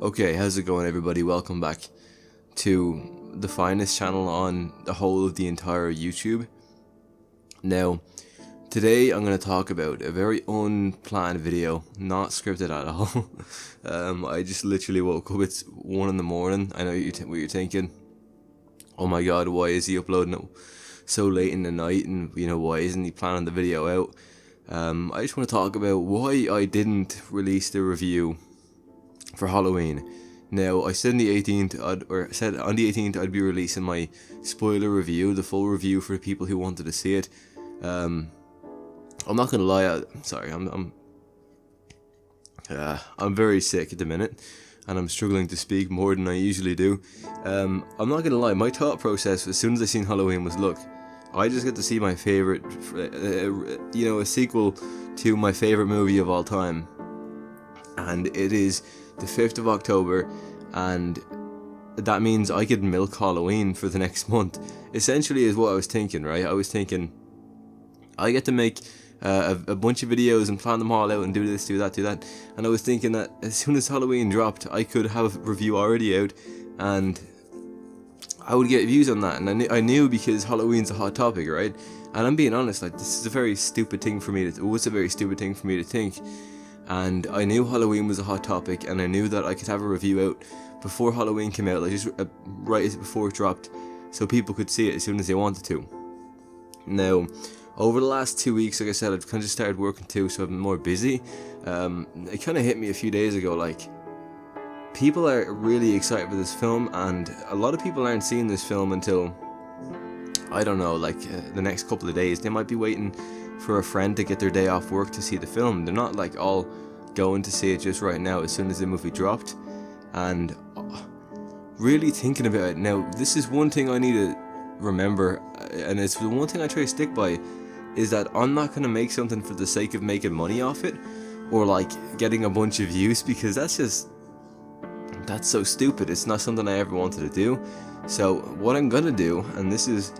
Okay, how's it going, everybody? Welcome back to the finest channel on the whole of the entire YouTube. Now, today I'm going to talk about a very unplanned video, not scripted at all. I just literally woke up, it's 1 in the morning. I know what you're thinking. Oh my god, why is he uploading it so late in the night, and why isn't he planning the video out? I just want to talk about why I didn't release the review for Halloween. Now, I said on the 18th, I'd be releasing my spoiler review, the full review for people who wanted to see it. I'm not gonna lie, I'm very sick at the minute, and I'm struggling to speak more than I usually do. I'm not gonna lie, my thought process as soon as I seen Halloween was, look, I just get to see my favorite, a sequel to my favorite movie of all time, and it is the 5th of October, and that means I could milk Halloween for the next month. Essentially is what I was thinking, right? I was thinking, I get to make a bunch of videos and plan them all out and do this, do that, and I was thinking that as soon as Halloween dropped, I could have a review already out, and I would get views on that, and I knew because Halloween's a hot topic, right? And I'm being honest, like, this is a very stupid thing for me to think. And I knew Halloween was a hot topic, and I knew that I could have a review out before Halloween came out, like just right before it dropped, so people could see it as soon as they wanted to. Now, over the last 2 weeks, like I said, I've kind of started working too, so I've been more busy. It kind of hit me a few days ago, like, people are really excited for this film, and a lot of people aren't seeing this film until, I don't know, like the next couple of days. They might be waiting for a friend to get their day off work to see the film. They're not like all going to see it just right now as soon as the movie dropped. And really thinking about it now, this is one thing I need to remember, and it's the one thing I try to stick by, is that I'm not going to make something for the sake of making money off it, or like getting a bunch of views, because that's so stupid. It's not something I ever wanted to do. So what I'm gonna do, and this is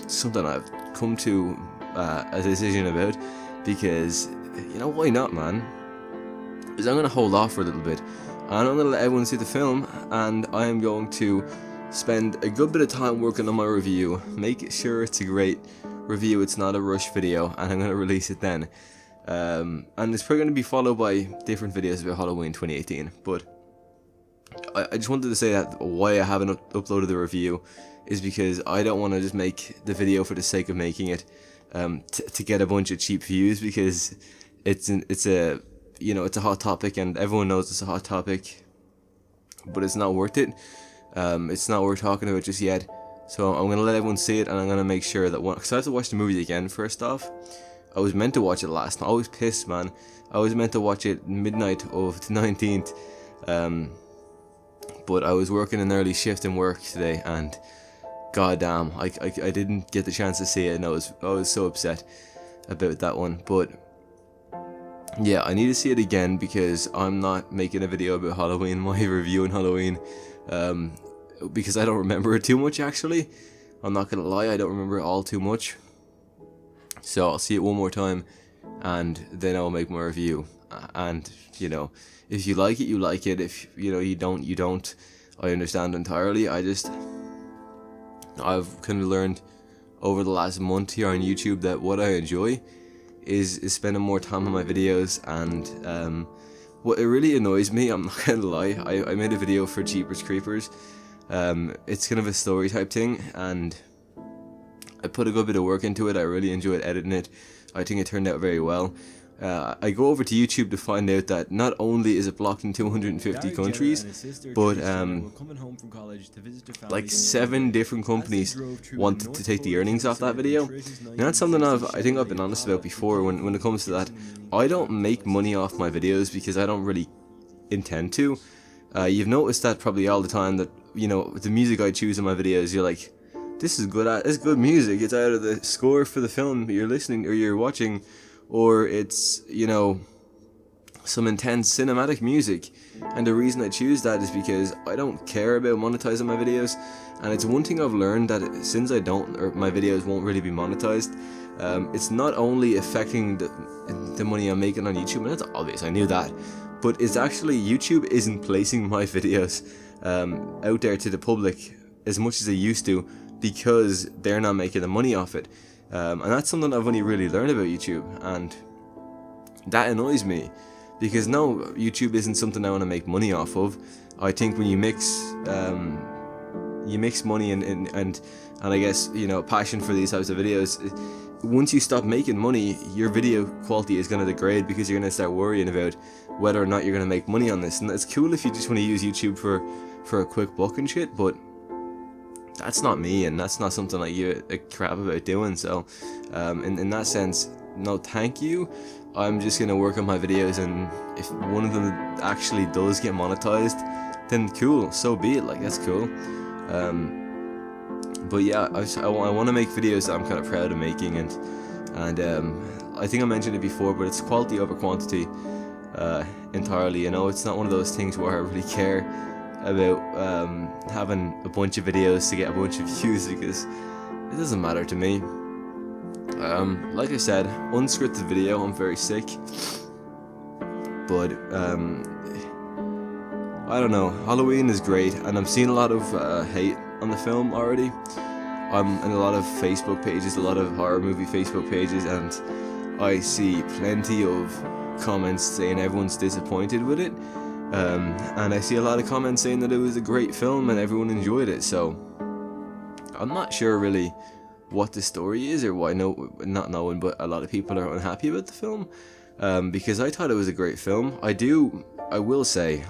something I've come to a decision about, because why not, man, is I'm gonna hold off for a little bit, and I'm gonna let everyone see the film, and I am going to spend a good bit of time working on my review, make sure it's a great review, it's not a rush video, and I'm gonna release it then. And it's probably gonna be followed by different videos about Halloween 2018, but I just wanted to say that why I haven't uploaded the review is because I don't want to just make the video for the sake of making it, to get a bunch of cheap views, because it's a hot topic, and everyone knows it's a hot topic, but it's not worth it. It's not worth talking about just yet. So I'm gonna let everyone see it, and I'm gonna make sure that because I have to watch the movie again. First off, I was meant to watch it last night. I was pissed, man. I was meant to watch it midnight of the 19th. But I was working an early shift in work today, and goddamn, I didn't get the chance to see it, and I was so upset about that one. But yeah, I need to see it again, because I'm not making a video about Halloween, my review on Halloween, because I don't remember it too much, actually. I'm not gonna lie, I don't remember it all too much. So I'll see it one more time, and then I'll make my review. And if you like it, you like it. If you don't, you don't. I understand entirely. I've kind of learned over the last month here on YouTube that what I enjoy is spending more time on my videos. And what it really annoys me, I'm not gonna lie, I made a video for Jeepers Creepers. It's kind of a story type thing, and I put a good bit of work into it. I really enjoyed editing it. I think it turned out very well. I go over to YouTube to find out that not only is it blocked in 250 countries, but like 7 different companies wanted to take the earnings off that video. And that's something I think I've been honest about before when it comes to that. I don't make money off my videos because I don't really intend to. You've noticed that probably all the time, that the music I choose in my videos, you're like, this is good music. It's either the score for the film you're listening or you're watching, or it's some intense cinematic music. And the reason I choose that is because I don't care about monetizing my videos, and it's one thing I've learned, that since my videos won't really be monetized, it's not only affecting the money I'm making on YouTube, and that's obvious, I knew that, but it's actually YouTube isn't placing my videos out there to the public as much as they used to, because they're not making the money off it. And that's something I've only really learned about YouTube, and that annoys me, because no, YouTube isn't something I want to make money off of. I think when you mix money and I guess, you know, passion for these types of videos, once you stop making money, your video quality is going to degrade, because you're going to start worrying about whether or not you're going to make money on this. And it's cool if you just want to use YouTube for a quick buck and shit, but that's not me, and that's not something I give a crap about doing. So in that sense, no thank you. I'm just going to work on my videos, and if one of them actually does get monetized, then cool, so be it. Like, that's cool. But yeah, I want to make videos that I'm kind of proud of making, and I think I mentioned it before, but it's quality over quantity entirely. You know, it's not one of those things where I really care about having a bunch of videos to get a bunch of views, because it doesn't matter to me. Like I said, unscripted video, I'm very sick, but I don't know, Halloween is great, and I'm seeing a lot of hate on the film already. I'm in a lot of Facebook pages, a lot of horror movie Facebook pages, and I see plenty of comments saying everyone's disappointed with it, and I see a lot of comments saying that it was a great film and everyone enjoyed it. So I'm not sure really what the story is, or why not knowing, but a lot of people are unhappy about the film, because I thought it was a great film. I will say,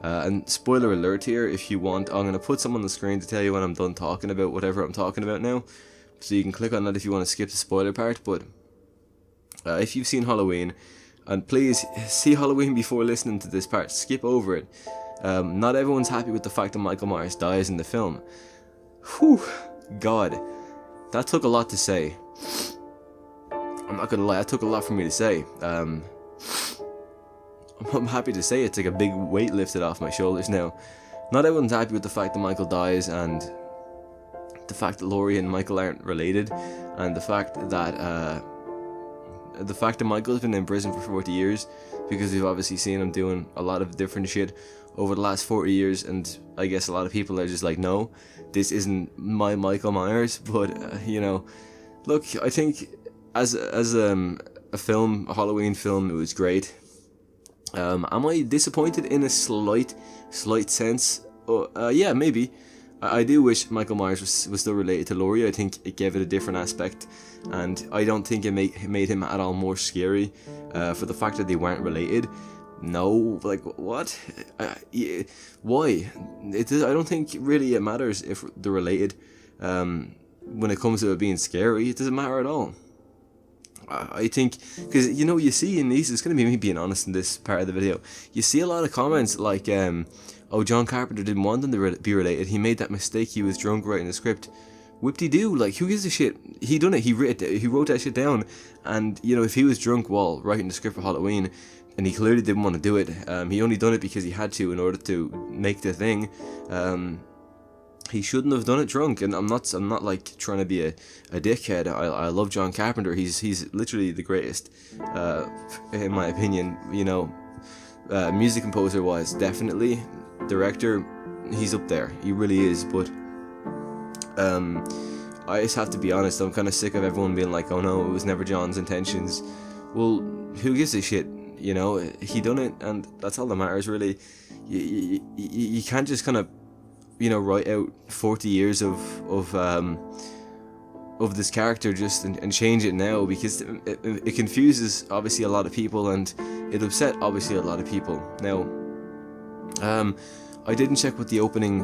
and spoiler alert here, if you want, I'm going to put some on the screen to tell you when I'm done talking about whatever I'm talking about now, so you can click on that if you want to skip the spoiler part. But if you've seen Halloween, and please see Halloween before listening to this part, skip over it. Not everyone's happy with the fact that Michael Myers dies in the film. Whew, God, that took a lot to say. I'm not gonna lie, that took a lot for me to say. I'm happy to say it's like a big weight lifted off my shoulders now. Not everyone's happy with the fact that Michael dies, and the fact that Laurie and Michael aren't related, and the fact that Michael's been in prison for 40 years, because we've obviously seen him doing a lot of different shit over the last 40 years, and I guess a lot of people are just like, no, this isn't my Michael Myers. But you know, look, I think as a film, a Halloween film, it was great. Am I disappointed in a slight sense? Yeah, maybe. I do wish Michael Myers was still related to Laurie. I think it gave it a different aspect, and I don't think it made him at all more scary for the fact that they weren't related. No, like, what? Yeah, why? I don't think really it matters if they're related. When it comes to it being scary, it doesn't matter at all. I think, because, you know, you see in these, it's going to be me being honest in this part of the video, you see a lot of comments like, oh, John Carpenter didn't want them to be related, he made that mistake, he was drunk writing the script. Whoop-de-doo, like, who gives a shit? He done it, he wrote that shit down, and, you know, if he was drunk while writing the script for Halloween, and he clearly didn't want to do it, he only done it because he had to in order to make the thing, he shouldn't have done it drunk. And I'm not like trying to be a dickhead. I love John Carpenter. He's literally the greatest, in my opinion. You know, music composer wise, definitely. Director, he's up there. He really is. But I just have to be honest. I'm kind of sick of everyone being like, "Oh no, it was never John's intentions." Well, who gives a shit? You know, he done it, and that's all that matters, really. You can't just kind of, you know, write out 40 years of this character just and change it now, because it confuses obviously a lot of people, and it upset obviously a lot of people. Now, I didn't check what the opening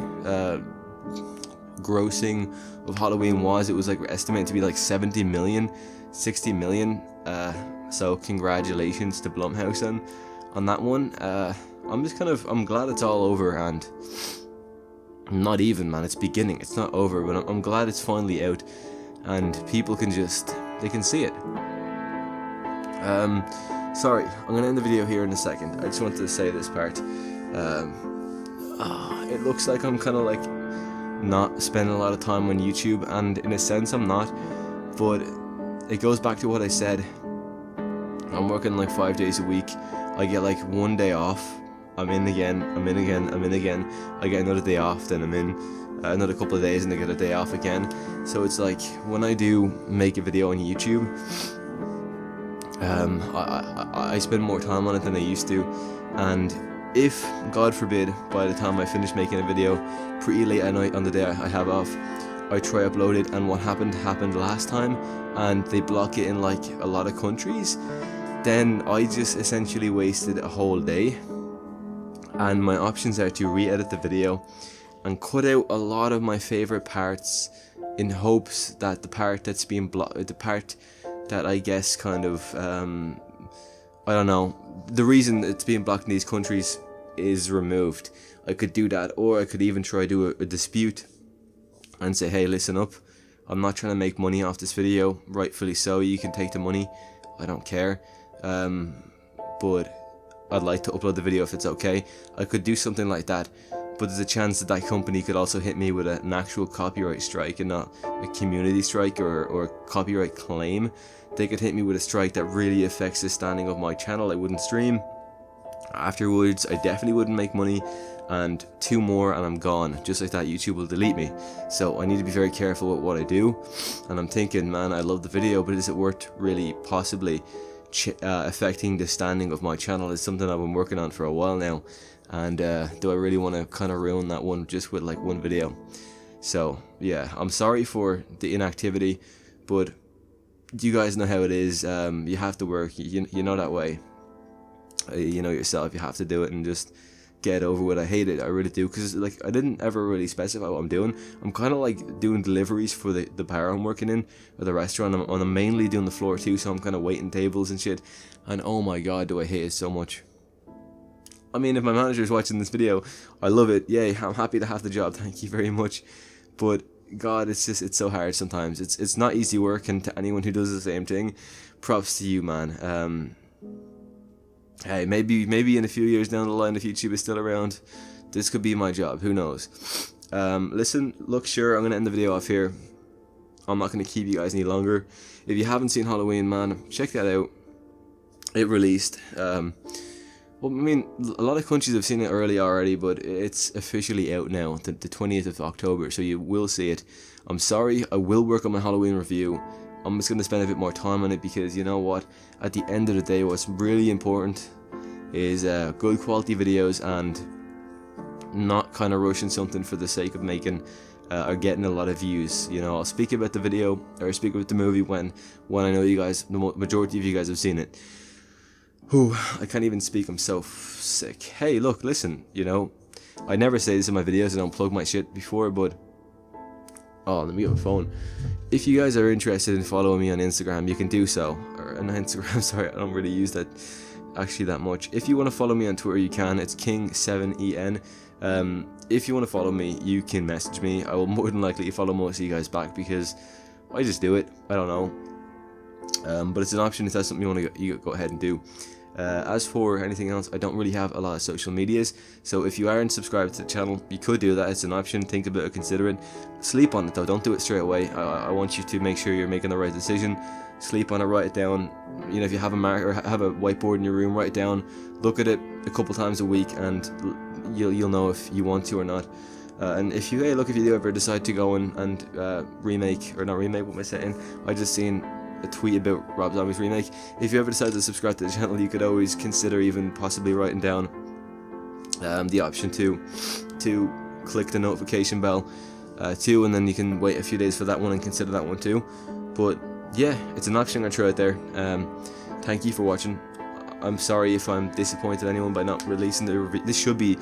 grossing of Halloween was. It was like estimated to be like 60 million. So congratulations to Blumhouse on that one. I'm glad it's all over, and not even, man, it's beginning, it's not over, but I'm glad it's finally out, and people can they can see it. Sorry, I'm gonna end the video here in a second. I just wanted to say this part. It looks like I'm kind of like not spending a lot of time on YouTube, and in a sense I'm not, but it goes back to what I said. I'm working like 5 days a week. I get like one day off, I'm in again, I'm in again, I'm in again. I get another day off, then I'm in another couple of days, and I get a day off again. So it's like when I do make a video on YouTube, I spend more time on it than I used to, and if, God forbid, by the time I finish making a video pretty late at night on the day I have off, I try upload it, and what happened last time, and they block it in like a lot of countries, then I just essentially wasted a whole day. And my options are to re-edit the video and cut out a lot of my favorite parts in hopes that the part that's being blocked, the part that I guess kind of, I don't know, the reason it's being blocked in these countries is removed. I could do that, or I could even try to do a dispute and say, hey, listen up, I'm not trying to make money off this video, rightfully so, you can take the money, I don't care, but I'd like to upload the video if it's okay. I could do something like that, but there's a chance that that company could also hit me with an actual copyright strike and not a community strike or copyright claim. They could hit me with a strike that really affects the standing of my channel. I wouldn't stream. Afterwards, I definitely wouldn't make money, and 2 more and I'm gone. Just like that, YouTube will delete me. So I need to be very careful with what I do, and I'm thinking, man, I love the video, but is it worth really possibly affecting the standing of my channel? Is something I've been working on for a while now, and do I really want to kind of ruin that one just with like one video? So yeah, I'm sorry for the inactivity, but you guys know how it is. You have to work, you know that way, you know yourself, you have to do it and just get over with. I hate it, I really do, because like I didn't ever really specify what I'm doing. I'm kind of like doing deliveries for the bar I'm working in, or the restaurant, and I'm mainly doing the floor too, so I'm kind of waiting tables and shit, and oh my god, do I hate it so much. I mean, if my manager is watching this video, I love it, yay, I'm happy to have the job, thank you very much, but god, it's so hard sometimes. It's not easy work, and to anyone who does the same thing, props to you, man. Hey, maybe in a few years down the line, if YouTube is still around, this could be my job, who knows. Listen, look, sure, I'm gonna end the video off here. I'm not gonna keep you guys any longer. If you haven't seen Halloween, man, check that out. It released, well, I mean, a lot of countries have seen it early already, but it's officially out now, the 20th of October, so you will see it. I'm sorry, I will work on my Halloween review. I'm just going to spend a bit more time on it, because you know what, at the end of the day, what's really important is good quality videos, and not kind of rushing something for the sake of making or getting a lot of views. You know, I'll speak about the video, or speak about the movie when I know you guys, the majority of you guys have seen it. Whew, I can't even speak, I'm so sick. Hey, look, listen, you know, I never say this in my videos, I don't plug my shit before, but oh, let me get my phone. If you guys are interested in following me on Instagram, you can do so. Or on Instagram, sorry, I don't really use that actually that much. If you want to follow me on Twitter, you can. It's King7EN. If you want to follow me, you can message me. I will more than likely follow most of you guys back, because I just do it. I don't know. But it's an option if that's something you want to go ahead and do. As for anything else, I don't really have a lot of social medias, so if you aren't subscribed to the channel, you could do that. It's an option, think about it, consider it. Sleep on it though, don't do it straight away. I want you to make sure you're making the right decision. Sleep on it, write it down. You know, if you have a marker or have a whiteboard in your room, write it down, look at it a couple times a week, and you'll know if you want to or not. And if you, hey look, if you do ever decide to go and remake, or not remake, what am I saying, I just seen a tweet about Rob Zombie's remake. If you ever decide to subscribe to the channel, you could always consider even possibly writing down the option to click the notification bell too, and then you can wait a few days for that one and consider that one too. But yeah, it's an option I try out there. Thank you for watching. I'm sorry if I'm disappointed anyone by not releasing the review. This should be,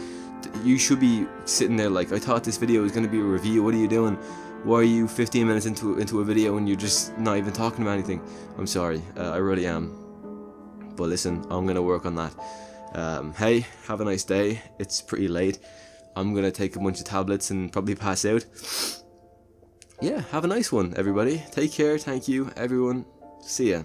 you should be sitting there like, I thought this video was going to be a review, what are you doing? Why are you 15 minutes into a video and you're just not even talking about anything? I'm sorry, I really am. But listen, I'm going to work on that. Hey, have a nice day. It's pretty late. I'm going to take a bunch of tablets and probably pass out. Yeah, have a nice one, everybody. Take care, thank you, everyone. See ya.